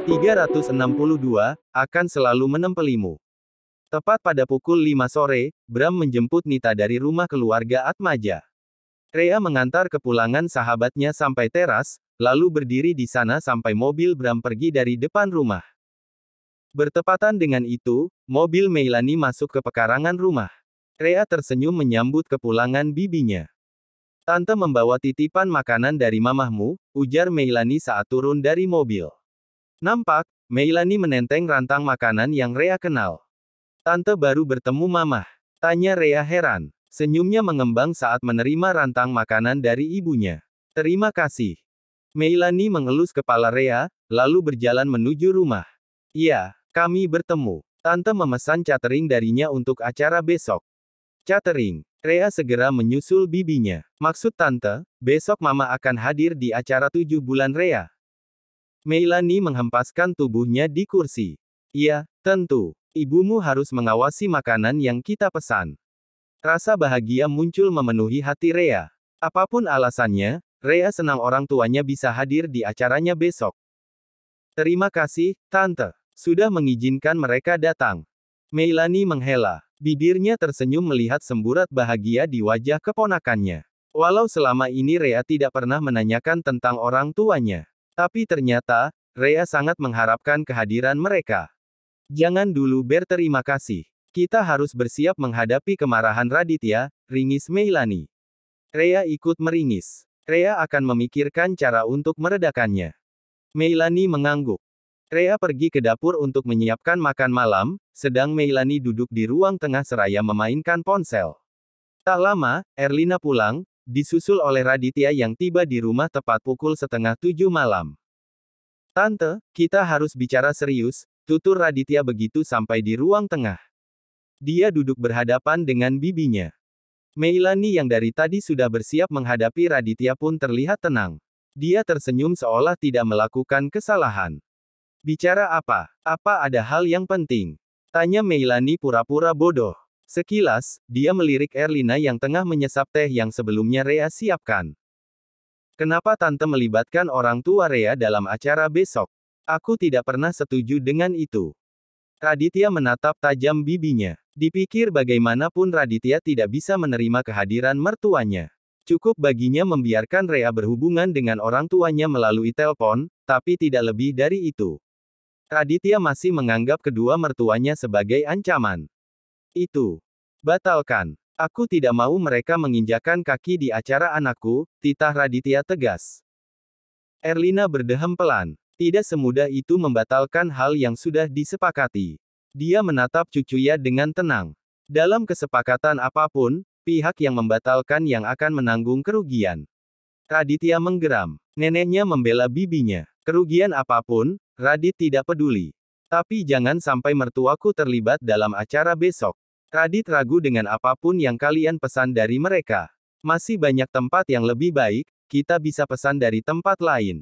362, akan selalu menempelimu. Tepat pada pukul 5 sore, Bram menjemput Nita dari rumah keluarga Atmaja. Rhea mengantar kepulangan sahabatnya sampai teras, lalu berdiri di sana sampai mobil Bram pergi dari depan rumah. Bertepatan dengan itu, mobil Meilani masuk ke pekarangan rumah. Rhea tersenyum menyambut kepulangan bibinya. Tante membawa titipan makanan dari mamahmu, ujar Meilani saat turun dari mobil. Nampak, Meilani menenteng rantang makanan yang Rhea kenal. Tante baru bertemu mamah. Tanya Rhea heran. Senyumnya mengembang saat menerima rantang makanan dari ibunya. Terima kasih. Meilani mengelus kepala Rhea, lalu berjalan menuju rumah. Iya, kami bertemu. Tante memesan catering darinya untuk acara besok. Catering. Rhea segera menyusul bibinya. Maksud tante, besok mama akan hadir di acara 7 bulan Rhea. Meilani menghempaskan tubuhnya di kursi. Iya, tentu. Ibumu harus mengawasi makanan yang kita pesan. Rasa bahagia muncul memenuhi hati Rhea. Apapun alasannya, Rhea senang orang tuanya bisa hadir di acaranya besok. Terima kasih, tante. Sudah mengizinkan mereka datang. Meilani menghela. Bibirnya tersenyum melihat semburat bahagia di wajah keponakannya. Walau selama ini Rhea tidak pernah menanyakan tentang orang tuanya. Tapi ternyata, Rhea sangat mengharapkan kehadiran mereka. Jangan dulu berterima kasih. Kita harus bersiap menghadapi kemarahan Raditya, ringis Meilani. Rhea ikut meringis. Rhea akan memikirkan cara untuk meredakannya. Meilani mengangguk. Rhea pergi ke dapur untuk menyiapkan makan malam, sedang Meilani duduk di ruang tengah seraya memainkan ponsel. Tak lama, Erlina pulang, disusul oleh Raditya yang tiba di rumah tepat pukul 6:30 malam. Tante, kita harus bicara serius, tutur Raditya begitu sampai di ruang tengah. Dia duduk berhadapan dengan bibinya. Meilani yang dari tadi sudah bersiap menghadapi Raditya pun terlihat tenang. Dia tersenyum seolah tidak melakukan kesalahan. Bicara apa? Apa ada hal yang penting? Tanya Meilani pura-pura bodoh. Sekilas, dia melirik Erlina yang tengah menyesap teh yang sebelumnya Rhea siapkan. Kenapa tante melibatkan orang tua Rhea dalam acara besok? Aku tidak pernah setuju dengan itu. Raditya menatap tajam bibinya. Dipikir bagaimanapun Raditya tidak bisa menerima kehadiran mertuanya. Cukup baginya membiarkan Rhea berhubungan dengan orang tuanya melalui telepon, tapi tidak lebih dari itu. Raditya masih menganggap kedua mertuanya sebagai ancaman. Itu. Batalkan. Aku tidak mau mereka menginjakan kaki di acara anakku, titah Raditya tegas. Erlina berdehem pelan. Tidak semudah itu membatalkan hal yang sudah disepakati. Dia menatap cucunya dengan tenang. Dalam kesepakatan apapun, pihak yang membatalkan yang akan menanggung kerugian. Raditya menggeram. Neneknya membela bibinya. Kerugian apapun, Radit tidak peduli. Tapi jangan sampai mertuaku terlibat dalam acara besok. Radit ragu dengan apapun yang kalian pesan dari mereka. Masih banyak tempat yang lebih baik, kita bisa pesan dari tempat lain.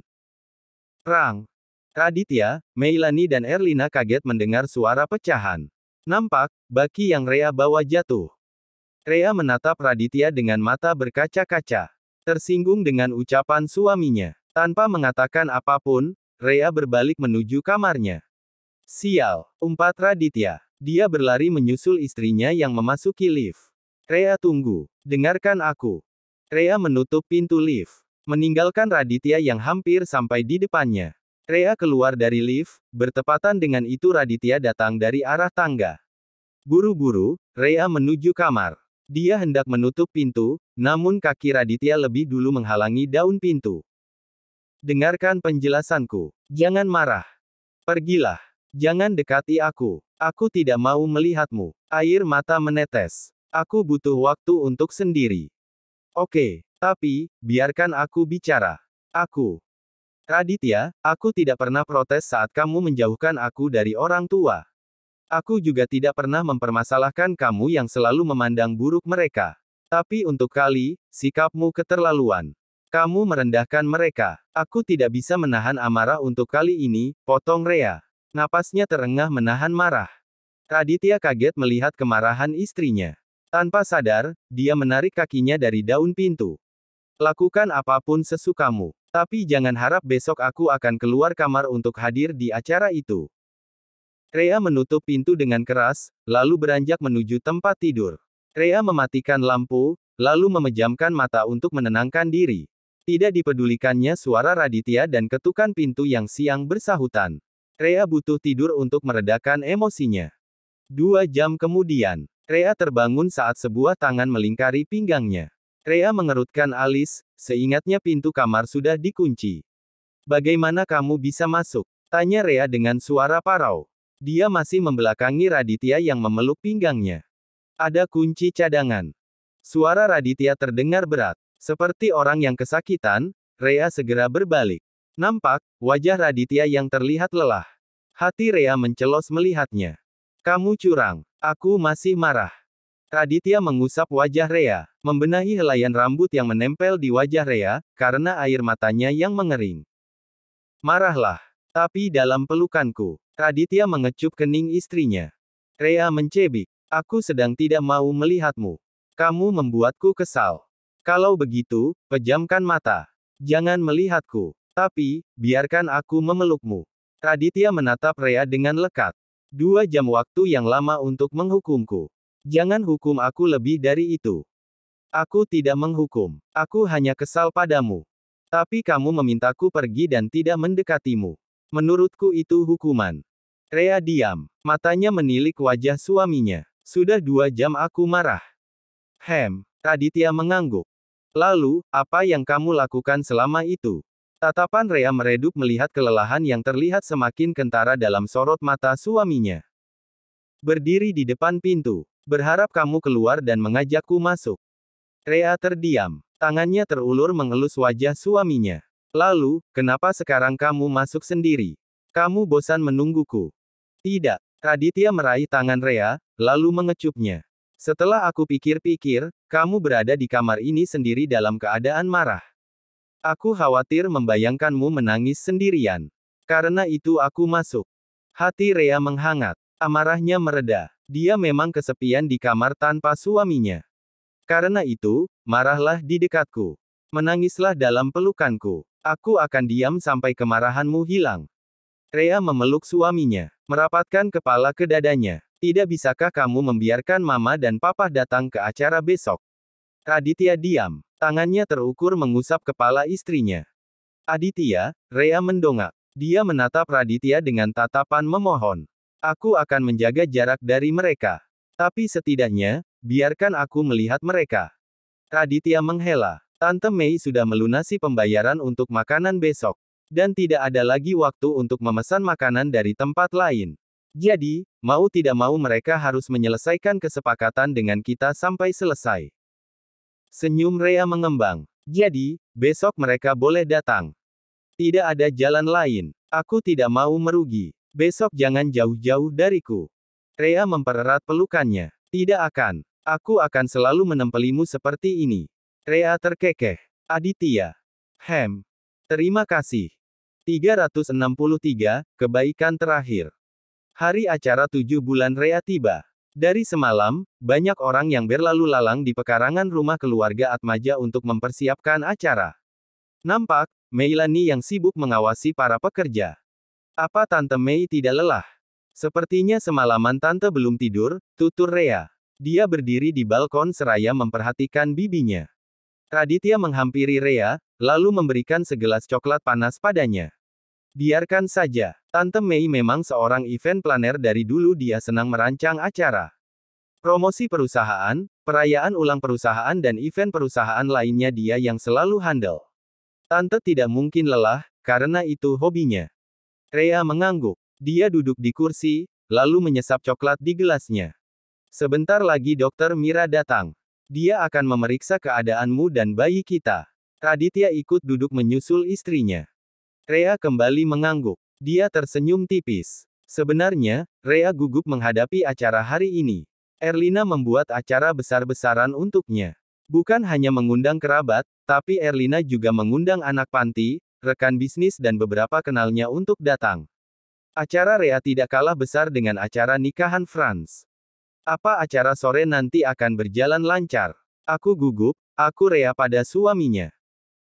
Perang. Raditya, Meilani dan Erlina kaget mendengar suara pecahan. Nampak, baki yang Rhea bawa jatuh. Rhea menatap Raditya dengan mata berkaca-kaca. Tersinggung dengan ucapan suaminya. Tanpa mengatakan apapun, Rhea berbalik menuju kamarnya. Sial, umpat Raditya. Dia berlari menyusul istrinya yang memasuki lift. Rhea tunggu. Dengarkan aku. Rhea menutup pintu lift. Meninggalkan Raditya yang hampir sampai di depannya. Rhea keluar dari lift, bertepatan dengan itu Raditya datang dari arah tangga. Buru-buru, Rhea menuju kamar. Dia hendak menutup pintu, namun kaki Raditya lebih dulu menghalangi daun pintu. Dengarkan penjelasanku. Jangan marah. Pergilah. Jangan dekati aku. Aku tidak mau melihatmu. Air mata menetes. Aku butuh waktu untuk sendiri. Oke, tapi, biarkan aku bicara. Aku. Raditya, aku tidak pernah protes saat kamu menjauhkan aku dari orang tua. Aku juga tidak pernah mempermasalahkan kamu yang selalu memandang buruk mereka. Tapi untuk kali, sikapmu keterlaluan. Kamu merendahkan mereka. Aku tidak bisa menahan amarah untuk kali ini, potong Rhea. Napasnya terengah menahan marah. Raditya kaget melihat kemarahan istrinya. Tanpa sadar, dia menarik kakinya dari daun pintu. Lakukan apapun sesukamu. Tapi jangan harap besok aku akan keluar kamar untuk hadir di acara itu. Rhea menutup pintu dengan keras, lalu beranjak menuju tempat tidur. Rhea mematikan lampu, lalu memejamkan mata untuk menenangkan diri. Tidak dipedulikannya suara Raditya dan ketukan pintu yang siang bersahutan. Rhea butuh tidur untuk meredakan emosinya. 2 jam kemudian, Rhea terbangun saat sebuah tangan melingkari pinggangnya. Rhea mengerutkan alis, seingatnya pintu kamar sudah dikunci. Bagaimana kamu bisa masuk? Tanya Rhea dengan suara parau. Dia masih membelakangi Raditya yang memeluk pinggangnya. Ada kunci cadangan. Suara Raditya terdengar berat. Seperti orang yang kesakitan, Rhea segera berbalik. Nampak, wajah Raditya yang terlihat lelah. Hati Rhea mencelos melihatnya. Kamu curang. Aku masih marah. Raditya mengusap wajah Rhea, membenahi helaian rambut yang menempel di wajah Rhea, karena air matanya yang mengering. Marahlah. Tapi dalam pelukanku. Raditya mengecup kening istrinya. Rhea mencebik. Aku sedang tidak mau melihatmu. Kamu membuatku kesal. Kalau begitu, pejamkan mata. Jangan melihatku. Tapi, biarkan aku memelukmu. Raditya menatap Rhea dengan lekat. 2 jam waktu yang lama untuk menghukumku. Jangan hukum aku lebih dari itu. Aku tidak menghukum. Aku hanya kesal padamu. Tapi kamu memintaku pergi dan tidak mendekatimu. Menurutku itu hukuman. Rhea diam. Matanya menilik wajah suaminya. Sudah 2 jam aku marah. Raditya mengangguk. Lalu, apa yang kamu lakukan selama itu? Tatapan Rhea meredup melihat kelelahan yang terlihat semakin kentara dalam sorot mata suaminya. Berdiri di depan pintu. Berharap kamu keluar dan mengajakku masuk. Rhea terdiam. Tangannya terulur mengelus wajah suaminya. Lalu, kenapa sekarang kamu masuk sendiri? Kamu bosan menungguku? Tidak. Raditya meraih tangan Rhea, lalu mengecupnya. Setelah aku pikir-pikir, kamu berada di kamar ini sendiri dalam keadaan marah. Aku khawatir membayangkanmu menangis sendirian. Karena itu aku masuk. Hati Rhea menghangat. Amarahnya mereda. Dia memang kesepian di kamar tanpa suaminya. Karena itu, marahlah di dekatku. Menangislah dalam pelukanku. Aku akan diam sampai kemarahanmu hilang. Rhea memeluk suaminya, merapatkan kepala ke dadanya. Tidak bisakah kamu membiarkan mama dan papa datang ke acara besok? Raditya diam. Tangannya terukur mengusap kepala istrinya. Aditya, Rhea mendongak. Dia menatap Raditya dengan tatapan memohon. Aku akan menjaga jarak dari mereka. Tapi setidaknya, biarkan aku melihat mereka. Raditya menghela. Tante Mei sudah melunasi pembayaran untuk makanan besok. Dan tidak ada lagi waktu untuk memesan makanan dari tempat lain. Jadi, mau tidak mau mereka harus menyelesaikan kesepakatan dengan kita sampai selesai. Senyum Rhea mengembang. Jadi, besok mereka boleh datang. Tidak ada jalan lain. Aku tidak mau merugi. Besok jangan jauh-jauh dariku. Rhea mempererat pelukannya. Tidak akan. Aku akan selalu menempelimu seperti ini. Rhea terkekeh. Aditya. Terima kasih. 363, kebaikan terakhir. Hari acara 7 bulan Rhea tiba. Dari semalam, banyak orang yang berlalu lalang di pekarangan rumah keluarga Atmaja untuk mempersiapkan acara. Nampak, Meilani yang sibuk mengawasi para pekerja. Apa Tante Mei tidak lelah? Sepertinya semalaman Tante belum tidur, tutur Rhea. Dia berdiri di balkon seraya memperhatikan bibinya. Raditya menghampiri Rhea, lalu memberikan segelas coklat panas padanya. Biarkan saja. Tante Mei memang seorang event planner dari dulu dia senang merancang acara. Promosi perusahaan, perayaan ulang perusahaan dan event perusahaan lainnya dia yang selalu handle. Tante tidak mungkin lelah, karena itu hobinya. Rhea mengangguk. Dia duduk di kursi, lalu menyesap coklat di gelasnya. Sebentar lagi Dokter Mira datang. Dia akan memeriksa keadaanmu dan bayi kita. Raditya ikut duduk menyusul istrinya. Rhea kembali mengangguk. Dia tersenyum tipis. Sebenarnya, Rhea gugup menghadapi acara hari ini. Erlina membuat acara besar-besaran untuknya. Bukan hanya mengundang kerabat, tapi Erlina juga mengundang anak panti, rekan bisnis dan beberapa kenalnya untuk datang. Acara Rhea tidak kalah besar dengan acara nikahan Franz. Apa acara sore nanti akan berjalan lancar? Aku gugup, aku Rhea pada suaminya.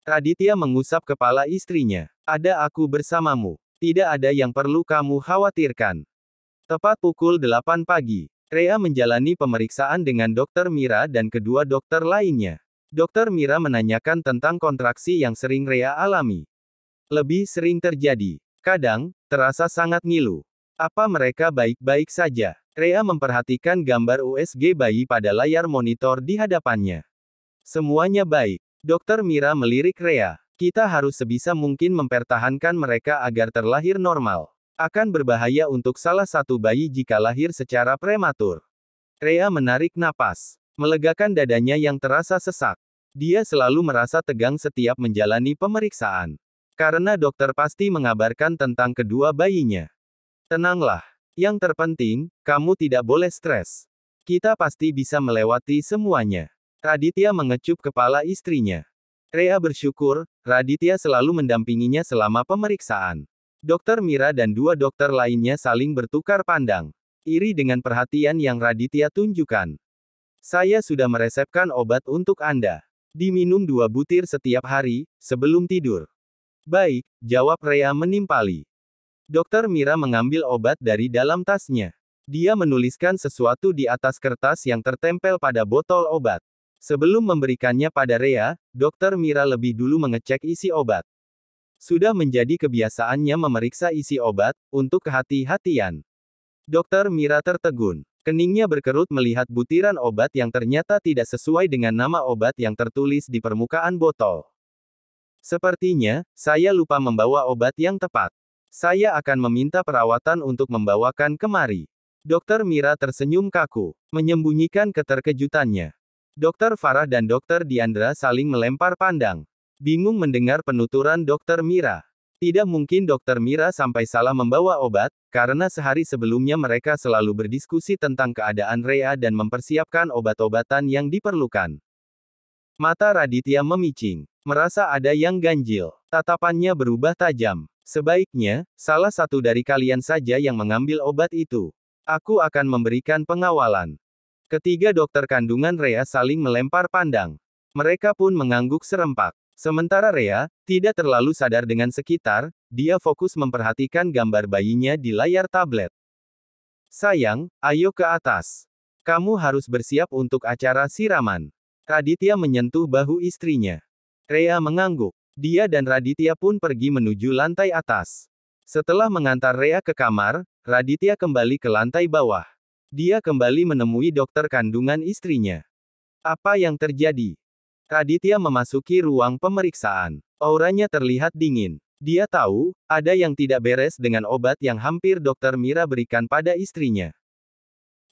Raditya mengusap kepala istrinya. Ada aku bersamamu. Tidak ada yang perlu kamu khawatirkan. Tepat pukul 8 pagi, Rea menjalani pemeriksaan dengan Dokter Mira dan kedua dokter lainnya. Dokter Mira menanyakan tentang kontraksi yang sering Rea alami. Lebih sering terjadi. Kadang, terasa sangat ngilu. Apa mereka baik-baik saja? Rea memperhatikan gambar USG bayi pada layar monitor di hadapannya. Semuanya baik. Dokter Mira melirik Rea. Kita harus sebisa mungkin mempertahankan mereka agar terlahir normal. Akan berbahaya untuk salah satu bayi jika lahir secara prematur. Rea menarik napas. Melegakan dadanya yang terasa sesak. Dia selalu merasa tegang setiap menjalani pemeriksaan. Karena dokter pasti mengabarkan tentang kedua bayinya. Tenanglah. Yang terpenting, kamu tidak boleh stres. Kita pasti bisa melewati semuanya. Raditya mengecup kepala istrinya. Rea bersyukur, Raditya selalu mendampinginya selama pemeriksaan. Dokter Mira dan dua dokter lainnya saling bertukar pandang. Iri dengan perhatian yang Raditya tunjukkan. Saya sudah meresepkan obat untuk Anda. Diminum 2 butir setiap hari, sebelum tidur. Baik, jawab Rea menimpali. Dokter Mira mengambil obat dari dalam tasnya. Dia menuliskan sesuatu di atas kertas yang tertempel pada botol obat. Sebelum memberikannya pada Rea, Dokter Mira lebih dulu mengecek isi obat. Sudah menjadi kebiasaannya memeriksa isi obat, untuk kehati-hatian. Dokter Mira tertegun. Keningnya berkerut melihat butiran obat yang ternyata tidak sesuai dengan nama obat yang tertulis di permukaan botol. Sepertinya, saya lupa membawa obat yang tepat. Saya akan meminta perawatan untuk membawakan kemari. Dokter Mira tersenyum kaku, menyembunyikan keterkejutannya. Dokter Farah dan Dokter Diandra saling melempar pandang. Bingung mendengar penuturan Dokter Mira. Tidak mungkin Dokter Mira sampai salah membawa obat, karena sehari sebelumnya mereka selalu berdiskusi tentang keadaan Rea dan mempersiapkan obat-obatan yang diperlukan. Mata Raditya memicing. Merasa ada yang ganjil. Tatapannya berubah tajam. Sebaiknya, salah satu dari kalian saja yang mengambil obat itu. Aku akan memberikan pengawalan. Ketiga dokter kandungan Rea saling melempar pandang. Mereka pun mengangguk serempak. Sementara Rea, tidak terlalu sadar dengan sekitar, dia fokus memperhatikan gambar bayinya di layar tablet. Sayang, ayo ke atas. Kamu harus bersiap untuk acara siraman. Raditya menyentuh bahu istrinya. Rea mengangguk. Dia dan Raditya pun pergi menuju lantai atas. Setelah mengantar Rea ke kamar, Raditya kembali ke lantai bawah. Dia kembali menemui dokter kandungan istrinya. Apa yang terjadi? Raditya memasuki ruang pemeriksaan. Auranya terlihat dingin. Dia tahu, ada yang tidak beres dengan obat yang hampir Dokter Mira berikan pada istrinya.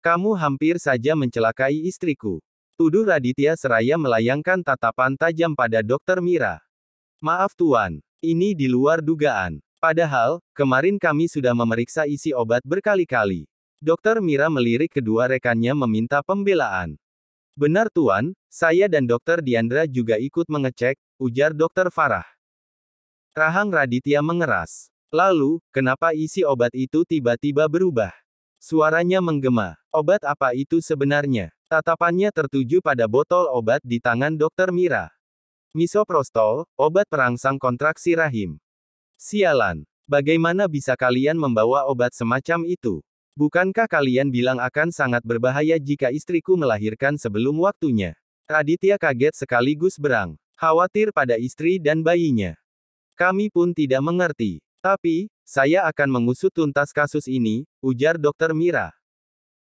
Kamu hampir saja mencelakai istriku. Tuduh Raditya seraya melayangkan tatapan tajam pada Dokter Mira. Maaf Tuan, ini di luar dugaan. Padahal, kemarin kami sudah memeriksa isi obat berkali-kali. Dokter Mira melirik kedua rekannya meminta pembelaan. Benar Tuan, saya dan Dokter Diandra juga ikut mengecek, ujar Dokter Farah. Rahang Raditya mengeras. Lalu, kenapa isi obat itu tiba-tiba berubah? Suaranya menggema. Obat apa itu sebenarnya? Tatapannya tertuju pada botol obat di tangan Dokter Mira. Misoprostol, obat perangsang kontraksi rahim. Sialan, bagaimana bisa kalian membawa obat semacam itu? Bukankah kalian bilang akan sangat berbahaya jika istriku melahirkan sebelum waktunya? Raditya kaget sekaligus berang. Khawatir pada istri dan bayinya. Kami pun tidak mengerti. Tapi, saya akan mengusut tuntas kasus ini, ujar Dokter Mira.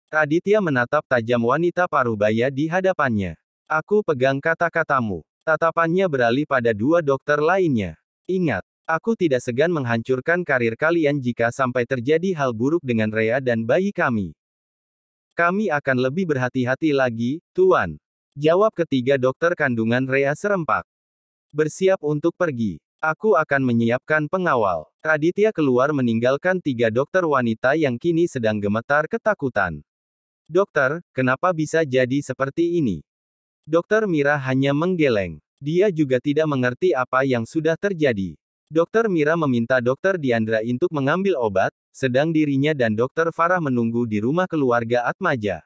Raditya menatap tajam wanita parubaya di hadapannya. Aku pegang kata-katamu. Tatapannya beralih pada dua dokter lainnya. Ingat. Aku tidak segan menghancurkan karir kalian jika sampai terjadi hal buruk dengan Rea dan bayi kami. Kami akan lebih berhati-hati lagi, Tuan. Jawab ketiga dokter kandungan Rea serempak. Bersiap untuk pergi. Aku akan menyiapkan pengawal. Raditya keluar meninggalkan 3 dokter wanita yang kini sedang gemetar ketakutan. Dokter, kenapa bisa jadi seperti ini? Dokter Mira hanya menggeleng. Dia juga tidak mengerti apa yang sudah terjadi. Dokter Mira meminta Dokter Diandra untuk mengambil obat, sedang dirinya dan Dokter Farah menunggu di rumah keluarga Atmaja.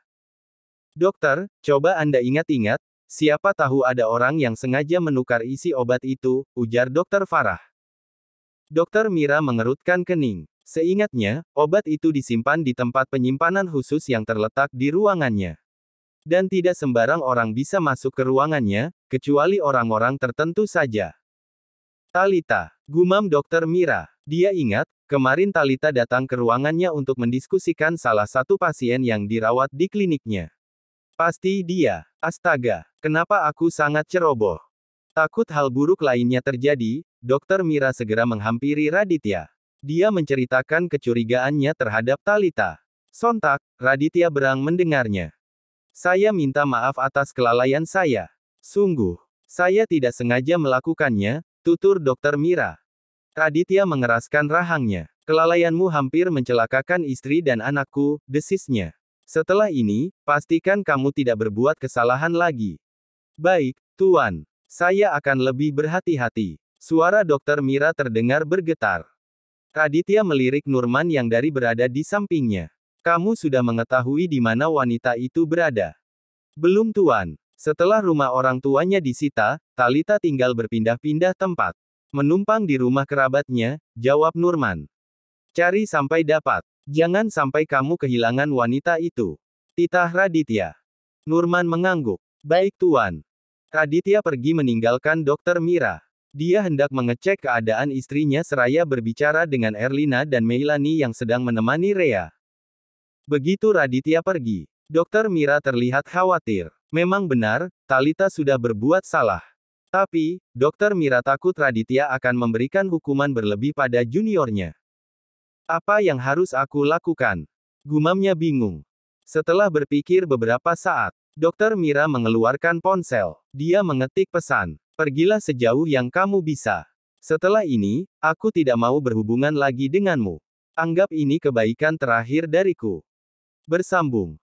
Dokter, coba Anda ingat-ingat, siapa tahu ada orang yang sengaja menukar isi obat itu, ujar Dokter Farah. Dokter Mira mengerutkan kening. Seingatnya, obat itu disimpan di tempat penyimpanan khusus yang terletak di ruangannya. Dan tidak sembarang orang bisa masuk ke ruangannya, kecuali orang-orang tertentu saja. Talita, gumam Dokter Mira. Dia ingat, kemarin Talita datang ke ruangannya untuk mendiskusikan salah satu pasien yang dirawat di kliniknya. Pasti dia. Astaga, kenapa aku sangat ceroboh? Takut hal buruk lainnya terjadi, Dokter Mira segera menghampiri Raditya. Dia menceritakan kecurigaannya terhadap Talita. Sontak, Raditya Berang mendengarnya. Saya minta maaf atas kelalaian saya. Sungguh, saya tidak sengaja melakukannya, tutur Dokter Mira. Raditya mengeraskan rahangnya. Kelalaianmu hampir mencelakakan istri dan anakku, desisnya. Setelah ini, pastikan kamu tidak berbuat kesalahan lagi. Baik, Tuan. Saya akan lebih berhati-hati. Suara Dokter Mira terdengar bergetar. Raditya melirik Nurman yang dari berada di sampingnya. Kamu sudah mengetahui di mana wanita itu berada? Belum Tuan. Setelah rumah orang tuanya disita, Talita tinggal berpindah-pindah tempat. Menumpang di rumah kerabatnya, jawab Nurman. Cari sampai dapat. Jangan sampai kamu kehilangan wanita itu. Titah Raditya. Nurman mengangguk. Baik Tuan. Raditya pergi meninggalkan Dokter Mira. Dia hendak mengecek keadaan istrinya seraya berbicara dengan Erlina dan Meilani yang sedang menemani Rea. Begitu Raditya pergi, Dokter Mira terlihat khawatir. Memang benar, Talita sudah berbuat salah. Tapi, Dokter Mira takut Raditya akan memberikan hukuman berlebih pada juniornya. Apa yang harus aku lakukan? Gumamnya bingung. Setelah berpikir beberapa saat, Dokter Mira mengeluarkan ponsel. Dia mengetik pesan. Pergilah sejauh yang kamu bisa. Setelah ini, aku tidak mau berhubungan lagi denganmu. Anggap ini kebaikan terakhir dariku. Bersambung.